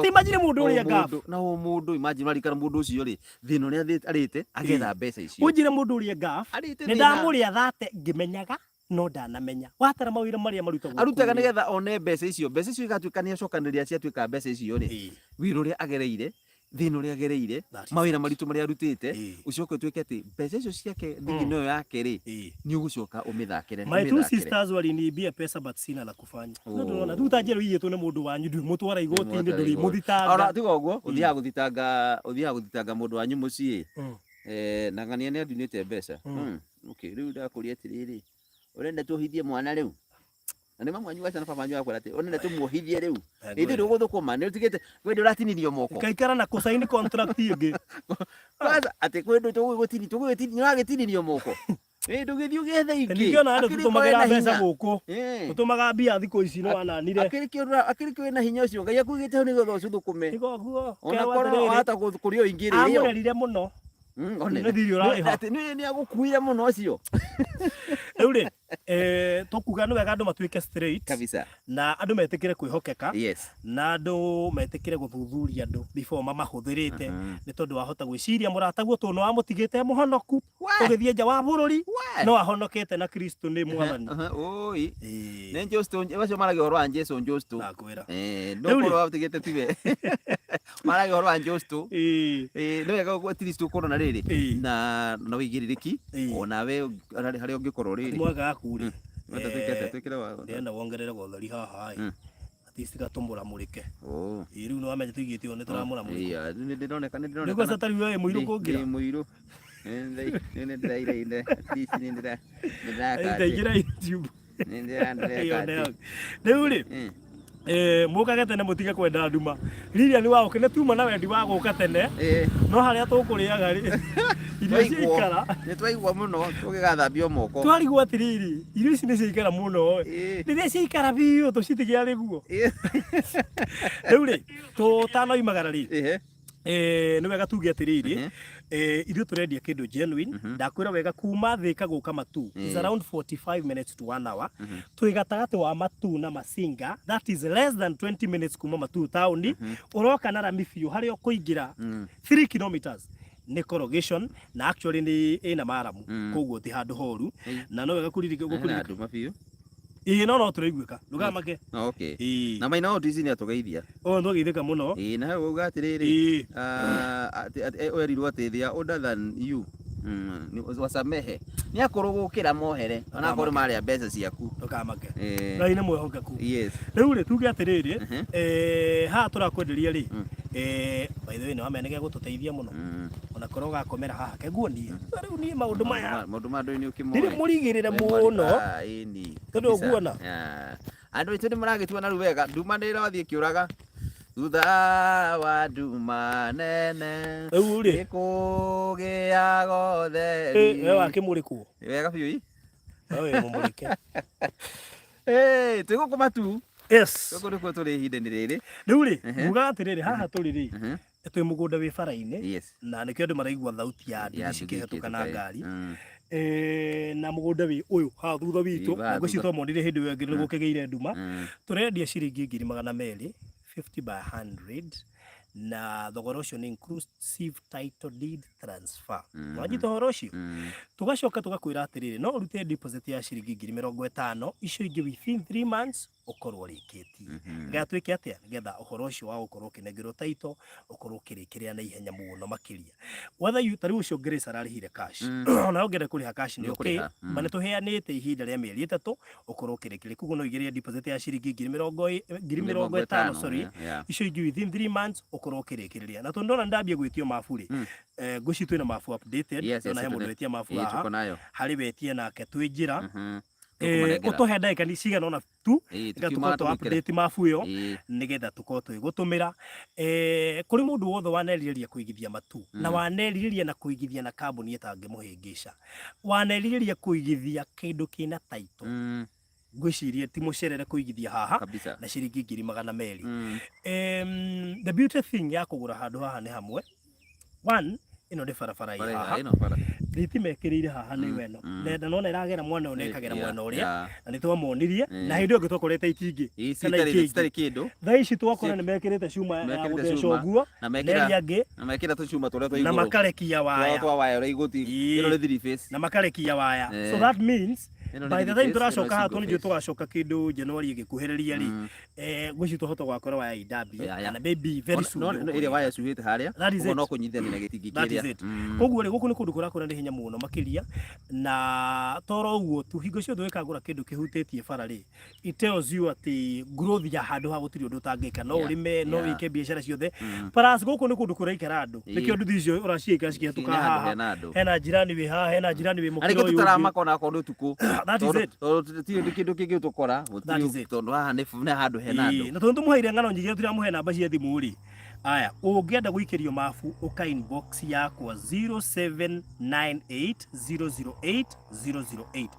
ti imagine mundu ria gafu na mundu imagine marikana mundu ucio ri thino ria arite agetha mbeca icio unjire mundu ria gafu ni ndamuria 30 ngimenyaga no ndanamenya watara mawira maria marutagwo arutaga nigetha one mbeca icio igatuika ni acokaniria cia tuika mbeca icio ri wiru ria agereire thino ria agereire mawira maritu maria arutite ucoke tuike ati mbeca icio ciake thigino yake ri ni ugucoka umithakire my two sisters waliniibia pesa but sina la kufanya no ndona tutajero iye tu ni mundu wanyu ndu mutwara igoti ndi nduri muthitanga ora tigo uguo uthia guthitanga mundu wanyu mucii na ngania ni andunite mbeca okay riu ndakuria atiriri urenda tuhithie mwana riu na nima mwanyu wacha na baba wanyu akwira ati onene tumuhithie riu indi nduguthukuma ni utigite kwende uratinirio moko kaikara na kusaini contract ingi kwanza ati kwende tugutini ni wagitinirio moko ndugithio gethe ingi nikiona andu tutumagira mbeca guku tutumaga mbia thiko ici no ananire akirikio na hinya ucio ngai akugite ho nigetha ucuthukume iko guo ona korwo hata kurio ingiri iyo amurerire muno one thirio raiha ati ni agukuire muno ucio riu ri tukuga ni wega andu matuike straight kabisa na andu metikire kwihokeka yes na andu metikire guthuthuria andu before mamahuthirite ni tondu wahota gwiciria murata guo tu no amutigite muhonoku tugithie nja wa bururi no ahonokete na Kristo ni mwathani oi ne Josto bacio marage horo wa Jesu Josto nakwira no korwo atigite tiwe marage horo wa Josto no wega at least ukorwo na riri na wigiririki ona we haria ungikorwo riri mwaga kuri twikire wa ndenda wongerere gothari haha atisi gatumbura murike riu no amenye tuigitio ni turamura murike ni ndironeka niko satari we muiru kungira muiru ni ndiraire atisi ni ndiragira YouTube ni ndiraire riu ri muka tene mutige kwenda nduma riria ni wa ukene tuma na wendi wa guka tene no haria tukuriaga ri irio cikara ni twaigua muno tugigathambio moko twarigwo atiriri irio ici ni cikara muno riria cikara biu tucitigia riguo riu ri tutanoimagara ri ni wega tuge atiriri irio turendia kindu genuine ndakwira wega kuma thika guka matu is around 45 minutes to 1 hour tuigatagati wa matu na masinga that is less than 20 minutes kuma matu town uroka na ramifio hario kuingira 3 kilometers ni corrugation na actually ni ina maramu koguo ti handu horu na no wega kuririka andu mafio no turaiguika ndugamake okay na maina otu ici ni atugeithia ndo geithika muno na he uga atiriri oyerirwo atithia older than you wasamehe ni akorwo gukira mohere ona akorwo maria mbeca ciaku ndugamake ngai ni mwehokeku yes riu ri tuge atiriri ha turakwenderia ri by the way no amenege gututeithia muno ona korwo gakomera haha keguonie riu ni maundu maya maundu ma ndũire ũkĩmoĩ ndiri murigirire muno tondu guona andu aitũ nĩ maragĩtua na rĩu wega nduma nĩ ĩrathiĩ kĩũraga thutha wa nduma nene gĩkũgĩaga ũtheri we wakĩmũrĩkwo wega biũ we mũmũrĩke twĩgũkũma tu yes tũkũ nĩkuo tũrĩ ihinda-inĩ rĩrĩ rĩu rĩ muga atĩrĩrĩ haha tũrĩ rĩ twĩ mũgũnda wĩ bara-inĩ na nĩkĩo andũ maraigua thauti ya nduthi cikĩhetũka na ngari na mũgũnda wĩ ũyũ haha thutha witũ na ngwĩciria twamonire hĩndĩ ĩyo ĩngĩ nĩ gũkĩgĩire nduma tũrendia ciringi 200 50 by 100 na thogora ũcio nĩ inclusive title deed transfer wanyita ũhoro ũcio tugacoka tugakwĩra atĩrĩrĩ no ũrute deposit ya ciringi 50,000 icio ingĩ within 3 months ukorwo rĩkĩtie gatuĩke atĩa nĩgetha ũhoro ũcio wa gũkorwo ũkĩnengerwo title ũkorwo ũkĩrĩkĩrĩa na ihenya mũno makĩria whether you tarĩu ũcio Grace ararĩhire cash ona ũngĩenda kũrĩha cash nĩ okay mana tũheanĩte ihinda rĩa mĩeri 3 ũkorwo ũkĩrĩkĩrĩa koguo no igĩrĩe deposit ya ciringi 50,000 sorry icio ingĩ within 3 months ukorwo ũkĩrĩkĩrĩria na tondũ ndambia gwĩtio mabu rĩ ngwĩciria twĩna mabu updated na he mũndũ wetia mabu haha harĩ wetie nake twĩ njĩra utohe ndagĩka ni cigana ona tu tukorwo tu update mabu ĩyo nĩgetha tukorwo twĩgũtũmĩra kũrĩ mũndũ wothe wanerirĩria kũigithia matu na wanerirĩria na kũigithia na kambuni ĩtangĩmũhĩngĩca wanerirĩria kũigithia kĩndũ kĩna title ngwĩciria ti mũcerere kũigithia haha na ciringi 200 the beauty thing ya kũgũra handũ haha nĩ hamwe one ino nĩ barabara haha thitima ĩkĩrĩire haha nĩ weno nenda nona ĩragera mwana ũyũ nekagera mwena ũrĩa na nĩ twamonirie na hĩndĩ ĩyo ĩngĩ twakorete itingĩ kana itingĩ kĩndũ thaa ici twakora nĩ mekĩrĩte cuma ya gũtheca ũguo na ĩrĩa ĩngĩ na mekĩra tũcuma tũrĩa twa igũrũ na makarekia waya ũrĩa igũti ĩno nĩ 3 phase na makarekia waya so that means by the time tũracoka haha tũnĩ tũgacoka kĩndũ January ĩgĩkuhĩrĩria rĩ gwĩci tũhota gwakora waya idambie kana maybe very soon no ĩrĩa waya cuhĩte harĩa ũguo no kũnyithania na gĩtingĩ kĩrĩa koguo rĩ gũkũ nĩ kũndũ kũrakũra nĩ hinya mũno makĩria na toro ũguo tu hingo ciothe wĩkagũra kĩndũ kĩhutĩtie bara rĩ it tells you atĩ growth ya handũ ha gũtirĩ ũndũ ũtangĩka no ũrĩme no wĩke biacara ciothe plus gũkũ nĩ kũndũ kũraikara andũ nĩkĩo nduthi icio ũraciĩka cikĩhetũka haha hena njirani wĩ haha hena njirani wĩ mũkĩra ũyũ tũtaramaka na akorwo ũtukũ that is it kĩndũ kĩngĩ ũtũkora tondũ haha nĩ handũ hena andũ na tondũ tũmũheire ng'ano nyingĩ tũramũhe namba cia thimũ rĩ aya ũngĩenda gũikĩrio mabu ũka inbox yakwa 0798008008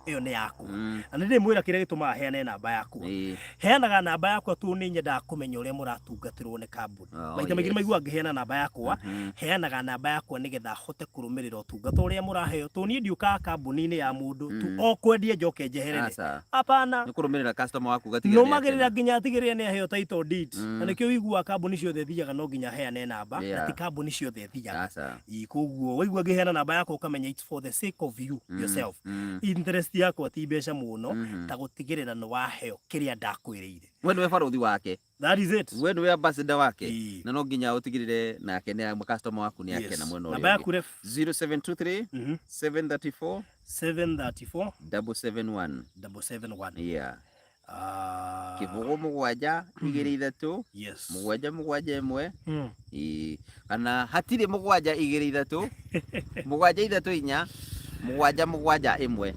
ĩyo nĩ yaku na nĩ ndĩmwĩra kĩrĩa gĩtũmaga heane namba yakwa heanaga namba yakwa tu nĩ nyendaga kũmenya ũrĩa mũratungatĩrwo nĩ kambuni maita maingĩ maigua ngĩheana namba yakwa heanaga namba yakwa nĩgetha hote kũrũmĩrĩra ũtungata ũrĩa mũraheo to niĩ ndiũkaga kambuni-inĩ ya mũndũ tu o kwendia njoke njeherere hapana nĩ kũrũmĩrĩra customer waku gatigĩrĩra nũmagĩrĩra nginya atigĩrĩre nĩ aheo title deed na nĩkĩo wĩiguaga kambuni ciothe thiaga no nginya heane namba na ti kambuni ciothe thiaga koguo waigua ngĩheana namba yakwa ũkamenya it's for the sake of you yourself interest yakwa ti mbeca mũno ta gũtigĩrĩra nĩ waheo kĩrĩa ndakwĩrĩire we nĩwe barũthi wake that is it we nĩwe ambassador wake na no nginya ũtigĩrĩre nake nĩ customer waku nĩ akena mwena ũrĩa namba yaku 0723 734 771 kĩbũgũ mũgwanja igĩrĩ ithatũ mũgwanja mũgwanja ĩmwe kana hatirĩ mũgwanja igĩrĩ ithatũ mũgwanja ithatũ inya mũgwanja mũgwanja ĩmwe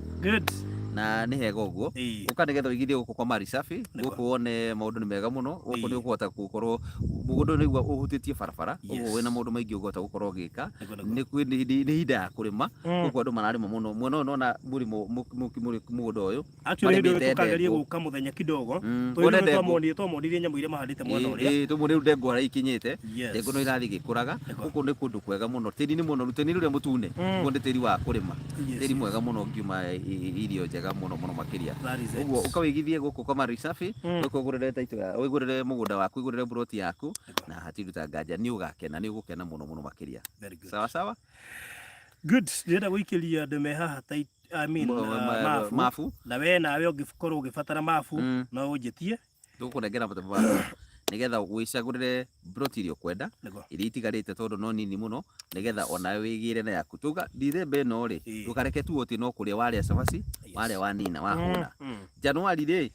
na nĩ hega ũguo ũka nĩgetha ũigithie gũkũ kwa Mali Safi gũkũ wone maũndũ nĩ mega mũno gũkũ nĩ ũkũhota gũkorwo mũgũnda nĩ ũhutĩtie barabara ũguo wĩna maũndũ maingĩ ũkũhota gũkorwo ũgĩka nĩ ihinda ya kũrĩma gũkũ andũ mararĩma mũno mwena ũyũ nona mũgũnda ũyũ actually ndio tukageria gũka mũthenya kidogo twamonirie nyamũ iria mahandĩte mwena ũrĩa tũmũrĩ ndengũ harĩa ikinyĩte ndengũ no irathiĩ gĩkũraga gũkũ nĩ kũndũ kwega mũno tĩri nĩ mũnoru tĩri ũrĩa mũtune gũkũ nĩ tĩri wa kũrĩma tĩri mwega mũno ngiuma irio njega mũno makĩria ũguo ũkawĩigithie gũkũ kwa Mali Safi gũkũ ũgũrĩre title ya ũgũrĩre mũgũnda waku ũgũrĩre broti yaku na hatiruta nganja nĩ ũgakena nĩ ũgũkena mũno makĩria sawa sawa good ndĩrenda gũikĩria andũ me haha mabu na we nawe ũngĩkorwo ũgĩbatara mabu no ũnjĩtie tũkũnengera mabu nĩgetha gwĩcagũrĩre broti iria ũkwenda iria itigarĩte tondũ no nini mũno nĩgetha onawe wĩgĩre na yaku tuga Dithemba ĩno rĩ ndũkareke tu atĩ no kũrĩa warĩa cabaci warĩa wanina wahũna Januari rĩ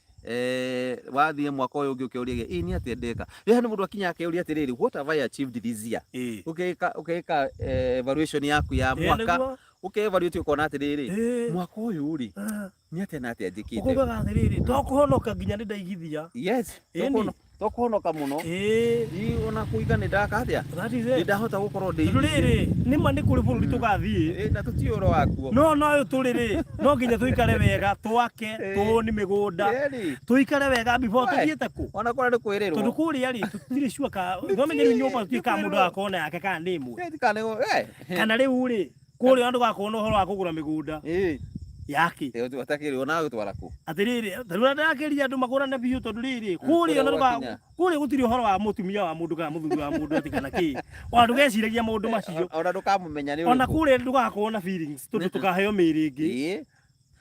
wathie mwaka uyu ungi ukiuria ni atia ndeka riha ni mundu akinya akiuria atiriri what have I achieved this year ukeka evaluation yaku ya mwaka ukeevaluate ukona atiriri mwaka uyu ri ni atia na atia njikite ukugaga atiriri to kuhonoka nginya ni ndaigithia yes to kuhonoka muno ona kuiga ni ndaka atia ni ndahota gukorwo ndi riri ni ma ni kuri bururi tugathie na tutiuro wakuo no uyu turiri no nginya tuikare wega twake tuoni migunda tuikare wega before tuthiete ku ona kora ni kwirirwo tondu kuria ri tutire shua ka no menye nyumba tuika mundu akona yake kana ni imwe kana riu ri kuria andu gakona uhoro wa kugura migunda yake watakiri ona gutwara ku atiriri tarura ndakiria andu magurane biu tondu riri kuria kuria gutiri uhoro wa mutumia wa mundu kana muthuri wa mundu atikana ki wandu geciragia maundu macio ona ndukamumenya ni ona kuria ndugakona feelings tondu tukaheo miri ingi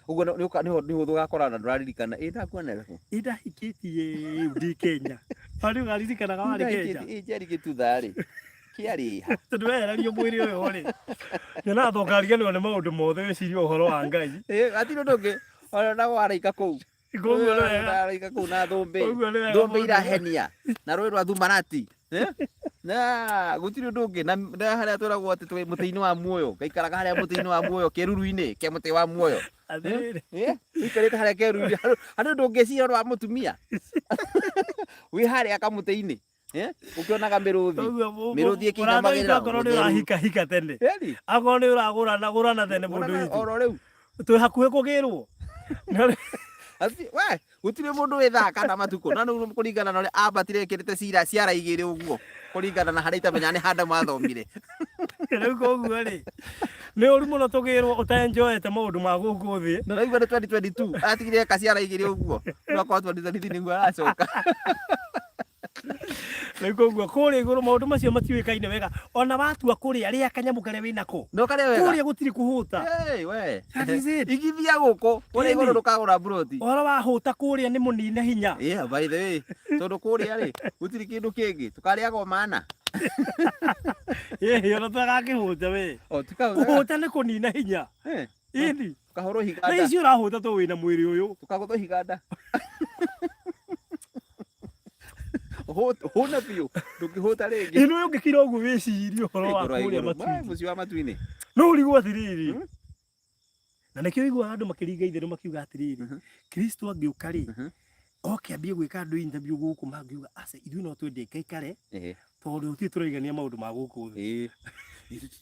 uguo ni huthu gakorana nduraririkana ndakuonera ku ndahikitie ndi Kenya ari garirikana gawari Kenya jeri gituthari kiari tondu werario mwiri uyu ri nyona thokaria ni one maundu mothe wiciria uhoro wa Ngai atino ndungi ona na waraika kuu waraika kuu na thumbi irahenia na rui rwa thumarati na gutiri ndungi na haria twiragwo ati twi muti-ini wa muoyo gaikaraga haria muti-ini wa muoyo kiruru-ini ke muti wa muoyo ikarite haria kiruru andu ndungiciria rwa mutumia wi haria kamuti-ini ukionaga miruthi ikinyamagirira akorwo ni urahika tene akorwo ni uragurana tene mundu withi oro riu twi hakuhi kugirwo we gutire mundu withaka na matuko na nu kuringana na uria ambatire ekirite ciara igiri uguo kuringana na haria itamenya ni handa mathomire riu koguo ri ni uri muno tugirwo utaenjoyete maundu ma guku thi na raigua ni 2022 atigire eka ciara igiri uguo mwaka wa 2023 niguo aracoka riu koguo kuria iguru maundu macio matiuikaine wega ona watua kuria ria kanyamu karia winako no karia wega kuria gutiri kuhuta we igithia guku kuria iguru ndukagura broti ora wahuta kuria ni munine hinya by the way tondu kuria ri gutiri kindu kingi tukariaga mana ona twagakihuta we kuhuta ni kunina hinya ini tukahoro higanda icio urahuta to wina mwiri uyu tukagutho higanda huna biu ndukihuta ringi ino yo ngikira ugu wiciria uhoro wa kuria matu muci wa matu-ini no urigo atiriri na nikio igua andu makiringa ithiru makiuga atiriri Kristo angiuka ri oke ambie gwika andu interview guku mangiuga ase ithui no twende kaikare tondu uti turaigania maundu ma guku thi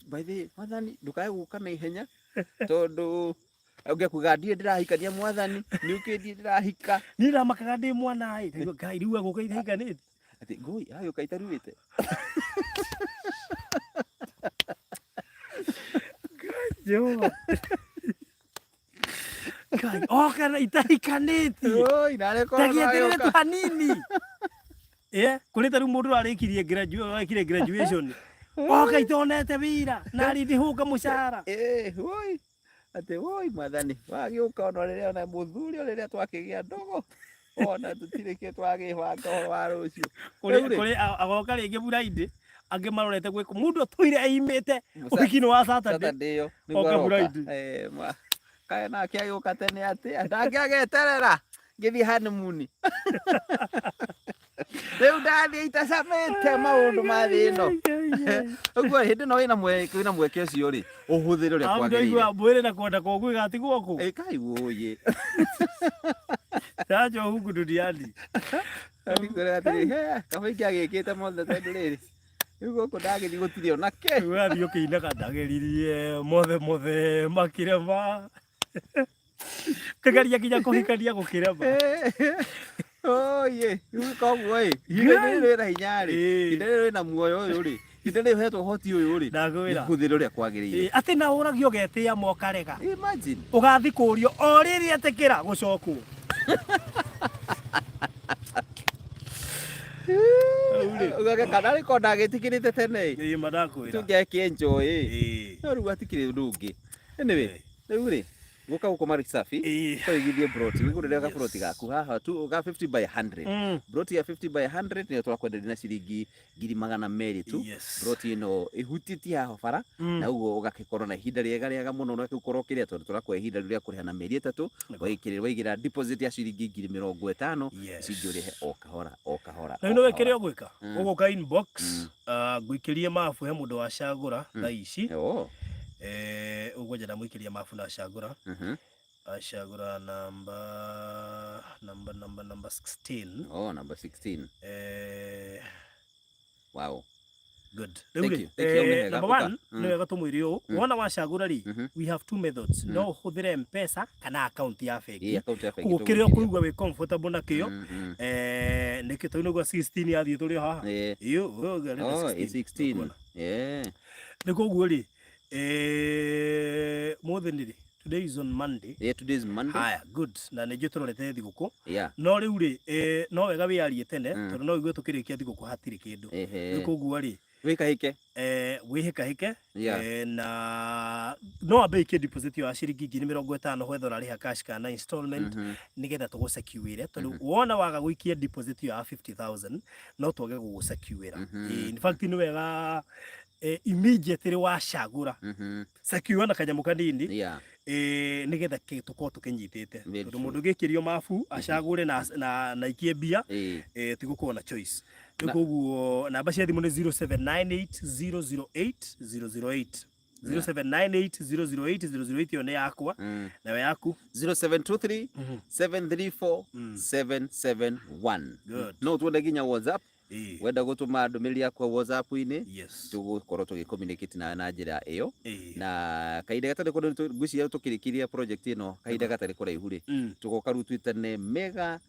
by the mwathani ndukae guka na ihenya tondu ungekuga ndie ndirahikania mwathani ni ukindie ndirahika ni ndamakaga ndi mwana ai ngai riu aguka ithikanite ati ngui ayo kaitaruite Jehova Kai kana itahikanite oi nare ko tagiatirire tu hanini kuri taru mundu arikirie graduation itonete wira na arihuka mushara oi ate woi mwathani wagiuka ona riria ona muthuri riria twakigia ndogo ona tutirike twagihwanga horo wa rucio kuri agoka ringi buraindi angi marorete gwiku mundu toire aimite ukino wa Saturday yo oka buraindi kae na kiagiuka tene ati ndagiageterera ngithi honeymoon riu ndathie itasamite maundu ma thi ino uguo hindi no ina mweke ucio ri uhuthire uria kwagirire igua mwire na kwenda kogu igatigwo ku kai woye tajo huku duniani ndikore ati kabe kiagikite mothe tondu riri uguo ko ndagithi gutire ona ke wathio kiina kadageririe mothe makirema kagaria kinya kuhikania gukirema oye koguo ire na hinya ri ire na muoyo uyu ri ire hetwo hoti uyu ri ndagwira kuthira uria kwagirire ati na uragio getia mokarega imagine ugathi kurio o riri atikira gucokwo ugaga kana ri ko ndagitikirite tene madakwira tungeki enjoy no ru atikire ndungi anyway riu ri Guka guko mari safi. Tũigithie broti. Wĩgũrĩre ga broti gaku haha tu ga 50 by 100. Broti ya 50 by 100 nĩ twakwenderia na ciringi 200,000 tu. Broti ĩno ĩhutĩtie haha bara na ũguo ũgagĩkorwo na ihinda rĩega mũno na ũgĩkorwo kĩrĩa tondũ tũrakũhe ihinda rĩrĩa kũrĩha na mĩeri 3 waigĩra deposit ya ciringi 50,000 cingĩũrĩhe o kahora. Na nĩ wekĩre ũgwĩka ũgũka inbox ngũikĩrie mabu he mũndũ wacagũra thaa ici ũguo njĩra mũikĩrie mabu na acagũra acagũra number 16. Number 16. Wow. Good. Number 1 nĩ wega tũmwĩre ũũ wona wacagũra rĩ we have two methods no ũhũthĩre M-Pesa kana account ya bengi ũguo kĩrĩa ũkũigua wĩ comfortable nakĩo nĩkĩo tondũ nĩguo 16 yathiĩ tũrĩ haha 16 nĩ koguo rĩ mũthĩ nĩ rĩ today is on Monday. Today is Monday. Haya, good. Na nĩnjũ tũrorete thigũkũ no rĩu rĩ no wega wĩarie tene tondũ no igue tũkĩrĩkia thigũkũ hatirĩ kĩndũ nĩ koguo rĩ wĩhĩkahĩke na no ambe ikie deposit ya ciringi 50,000 whether ũrarĩha cash kana installment nĩgetha tũgũsekiwĩre tondũ wona waga gũikia deposit ya 50,000 no twage gũgũsekiwĩra. In fact nĩ wega immediately wacagũra sekiwa na kanyamũ kanini nĩgetha tũkorwo tũkĩnyitĩte tondũ mũndũ gĩkĩrio mabu acagũre na ikie mbia tigũkorwo na choice. Koguo namba cia thimũ nĩ 0798008008 0798008008 ĩyo nĩ yakwa nawe yaku 0723734771. No tuonde nginya WhatsApp wenda gũtũma ndũmĩrĩri yakwa WhatsApp-inĩ tũgũkorwo tũgĩcommunicate na njĩra ĩyo na kahinda gatarĩ kũraihu ngwĩciria tũkĩrĩkĩria project ĩno kahinda gatarĩ kũraihu rĩ tũgoka rĩu twĩtane mega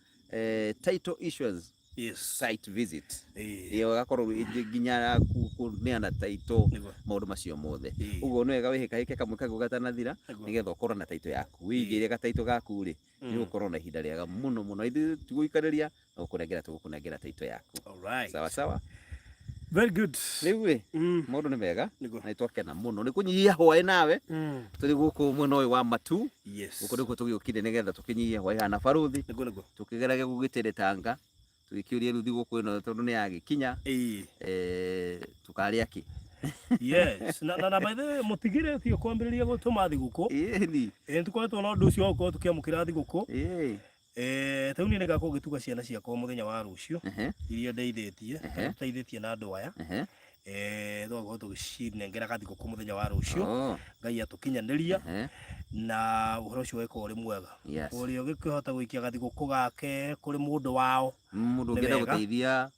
title issues site visit iyo gakorwo nginya kuneana title maũndũ macio mothe ũguo nĩ wega wĩhĩkahĩke kamwe kaguo gatanathira nĩgetha ũkorwo na title yaku wĩigĩire ga title gaku rĩ nĩ ũkorwo na ihinda rĩega mũno ithuĩ tũgũikarĩria na tũgũkũnengera title yaku. Sawa. Very good. Rĩu maũndũ nĩ mega na twakena mũno nĩ kũnyihia hwaĩ nawe tũrĩ gũkũ mwena ũyũ wa Matu gũkũ nĩkuo tũgĩũkire nĩgetha tũkĩnyihie hwaĩ hana barũthi tũkĩgerage gũgĩtere Tanga tũgĩkĩũria rĩu thigũkũ ĩno tondũ nĩ yagĩkinya tũkarĩa kĩ na by the way mũtigĩrĩtio kwambĩrĩria gũtũma thigũkũ nĩ tũkoretwo na ũndũ ũcio wa gũkorwo tũkĩamũkĩra thigũkũ tau nĩ ngakorwo ngĩtuga ciana ciakwa mũthenya wa rũciũ iria ndeithĩtie tũteithĩtie na andũ aya tũgakorwo tũgĩcinengera gathigũkũ mũthenya wa rũciũ Ngai atũkinyanĩria na ũhoro ũcio weka ũrĩ mwega ũrĩa ũgĩkĩhota gũikia gathigũkũ gake kũrĩ mũndũ wao mũndũ ũngĩenda gũteithia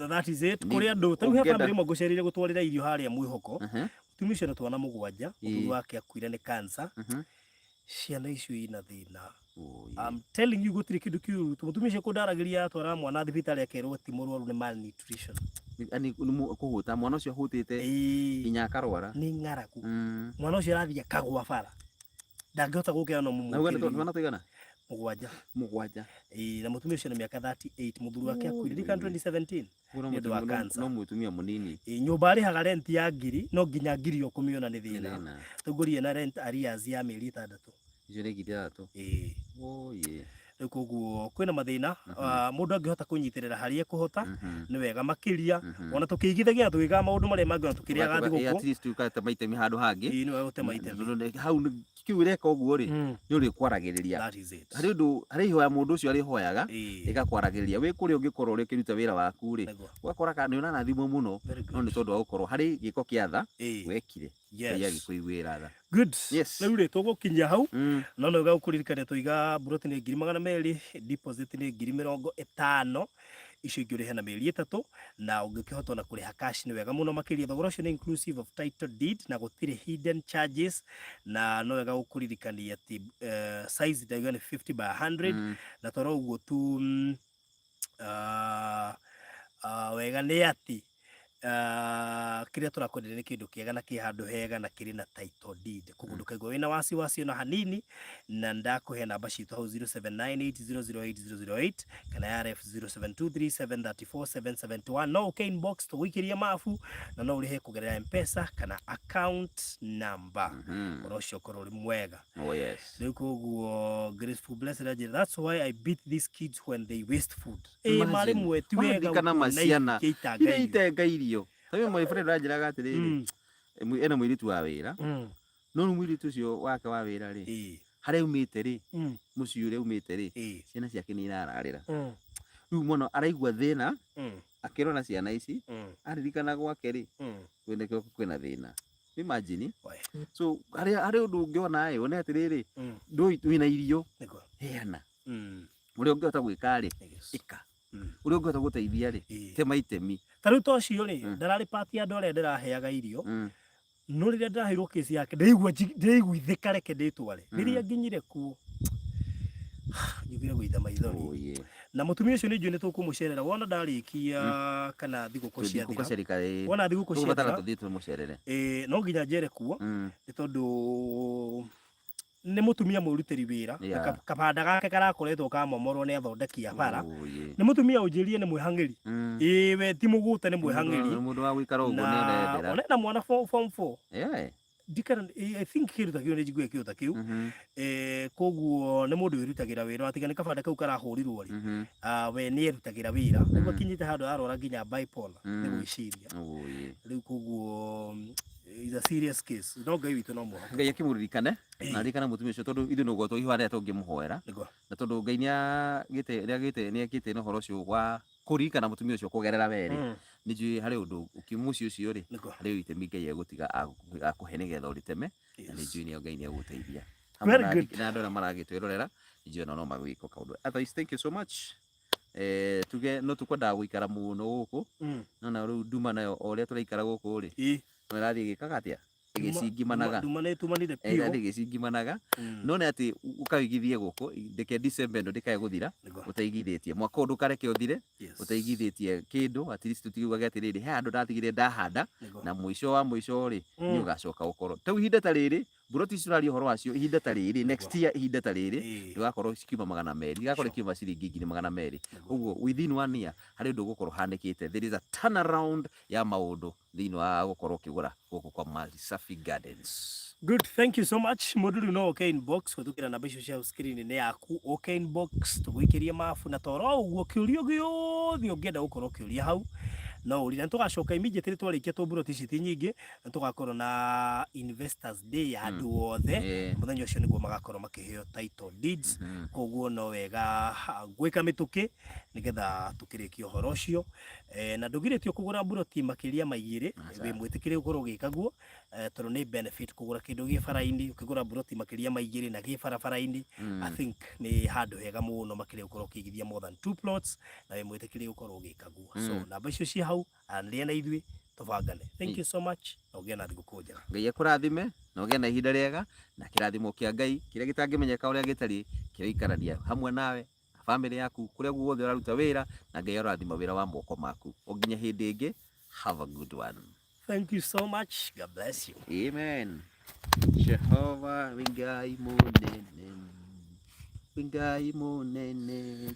that is it kũrĩ andũ tau he family ĩmwe ngũcerire gũtwarĩra irio harĩa Mwĩhoko mũtumia ũcio nĩ twana mũgwanja mũthuri wake akuire nĩ cancer ciana icio ina thĩna I'm telling you gũtirĩ kĩndũ kĩũru mũtumia ũcio kũndaragĩria atwara mwana thibitarĩ akerwo ti mũrwaru nĩ malnutrition ani kũhũta mwana ũcio ahũtĩte nginya akarwara nĩ ng'aragu mwana ũcio arathiĩ akagwa bara ndangĩhota gũkĩra no mũmwe mũgwanja na mũtumia ũcio na mĩaka 38 mũthuri wake akuire rika 2017 nĩ ũndũ wa cancer no mũtumia mũnini nyũmba arĩhaga rent ya ngiri no nginya ngiri ũkũmĩona nĩ thĩna tũngũrie na rent arrears ya mĩeri 6 icio nĩ ngiri 3 rĩu koguo kwĩna mathĩna mũndũ angĩhota kũnyitĩrĩra harĩa kũhota nĩ wega makĩria ona tũkĩigithagia tũgĩkaga maũndũ marĩa mangĩ ona tũkĩrĩaga thigũkũ at least tukate maitemi handũ hangĩ nĩ wega gũtema itemi hau kiu reka ũguo rĩ nĩ ũrĩkwaragĩrĩria harĩ ihoya mũndũ ũcio arĩhoyaga ĩgakwaragĩrĩria wĩ kũrĩa ũngĩkorwo ũrĩ ũkĩruta wĩra waku rĩ ũgakora nĩ ũnana thimũ mũno no nĩ tondũ wa gũkorwo harĩ gĩko kĩa tha wekire ya gĩkũiguĩra tha. Good. Rĩu rĩ tũgũkinyia hau no nĩ wega gũkũririkania tũiga broti nĩ 200,000 deposit nĩ 50,000 icio ingĩ ũrĩhe na mĩeri 3 na ũngĩkĩhota na kũrĩha cash nĩ wega mũno makĩria thogora ũcio nĩ inclusive of title deed na gũtirĩ hidden charges na no wega gũkũririkania atĩ size ndaiga nĩ 50 by 100 na toro ũguo tu wega nĩ atĩ kiria turakwendera ni kindu kiega na ki handu hega na kiri na title deed koguo ndukaigua wina wasiwasi ona hanini na ndakuhe namba citu hau 0798008008 kana RF 0723734771 no uke inbox tuwikiria mafu na no urihe kugerera M-Pesa kana account number urocio korwo ri mwega. Oh yes. Riu koguo Graceful Blessed ajira, that's why I beat these kids when they waste food. Mari mwe ti wega kana maciana itenga irio. Tayo my friend ajiraga atiriri ena mwiritu wa wira no mwiritu ucio wake wa wira ri hare umite ri muciu ri umite ri ciana ciake ni irararira riu muno araigua thina akirona ciana ici aririkana gwake ri kwenda kio kwina thina. Imagine so hare undu ungiona ai one atiriri ndui wina irio heana uri ungihota gwika ri ika uri ungihota guteithia ri tema itemi tariu tocio ri ndarari party andu aria ndiraheaga irio no riria ndahirwo kesi yake ndeiguithika reke nditware riria nginyire kuo njugire gwitha maithori na mutumia ucio ni njui ni tukumucerera wona ndarikia kana thiguku cia thira wona thiguku cia thira no nginya njere kuo ni tondu ni mutumia mwirutiri wira kabanda gake karakoretwo kamomorwo ni athondeki a bara ni mutumia unjirie ni mwihangiri we ti muguta ni mwihangiri mundu wa gwikara uguo ni ndendera ona mwana form 4 dikara I think kirutakio ni njigwe kirutakio koguo ni mundu wirutagira wira atigane kabanda kau karahurirwo ri we ni erutagira wira niguo kinyite handu arora nginya bipolar ni gwiciria riu koguo is a serious case no ngai witu no muho ngai akimuririkane na rikana mutumia ucio tondu ithu nugo twihu aria tungimuhoera na tondu ngai ni akite no horo ucio wa kuririkana mutumia ucio kugerera weri ni njui hari undu ukimuci ucio ri hari itemi ngai egutiga akuhe nigetha uriteme na ni njui ni ngai ni eguteithia na andu aria maragitwirorera njui no magwika kaundu. Otherwise, thank you so much. Tuge no tukwenda guikara muno guku no na riu nduma nayo oria turaikara guku ri merathi gikaga atia igicingimanaga tumanire pio igicingimanaga no ne ati ukawigithie guku ndeke December ndo ndikae guthira utaigithitie mwaka undu kareke uthire utaigithitie kindu at least tutiugaga atiriri he andu ndathigire ndahanda na mwisho wa mwisho ri ni ugacoka ukoro tau ihinda ta riri buroti cirari horo wacio ihinda ta riri next year ihinda ta riri ndigakorwo cikiuma 200 igakorwo kiuma ciringi 200 uguo within 1 year hari undu gukorwo handikite there is a turnaround ya maundu thini wa gukorwo kigura guku kwa Malisafi Gardens. Good, thank you so much. Modulu no okay inbox kutukira namba icio cia screen ni yaku okay inbox tugwikirie mafu na toro uguo kiurio giothe ungienda gukorwo kiuria hau no uri na tugacoka immediately twarikia tuburoti citi nyingi tugakorwo na investors day andu othe muthenya ucio niguo magakorwo makiheo title deeds koguo no wega gwika mituki nigetha tukirikia uhoro ucio na ndugiritio kugura buroti makiria maigiri we mwitikire gukorwo gikaguo tondu ni benefit kugura kindu gi faraini ukigura buroti makiria maigiri na gi faraini I think ni handu hega muno makiria gukorwo kigithia more than 2 plots na we mwitikire gukorwo gikaguo so namba icio cia hau andia na ithui tuvangane. Thank you so much na ugia na thiguku njega. Ngai akurathime na ugia na ihinda riega na kirathimo kia Ngai kiria gitangimenyeka uria gitari kiriikarania hamwe nawe na family yaku kuria guothe uraruta wira na Ngai arathima wira wa moko maku oginya hindi ingi. Have a good one. Thank you so much. God bless you. Amen. Jehovah Ngai munene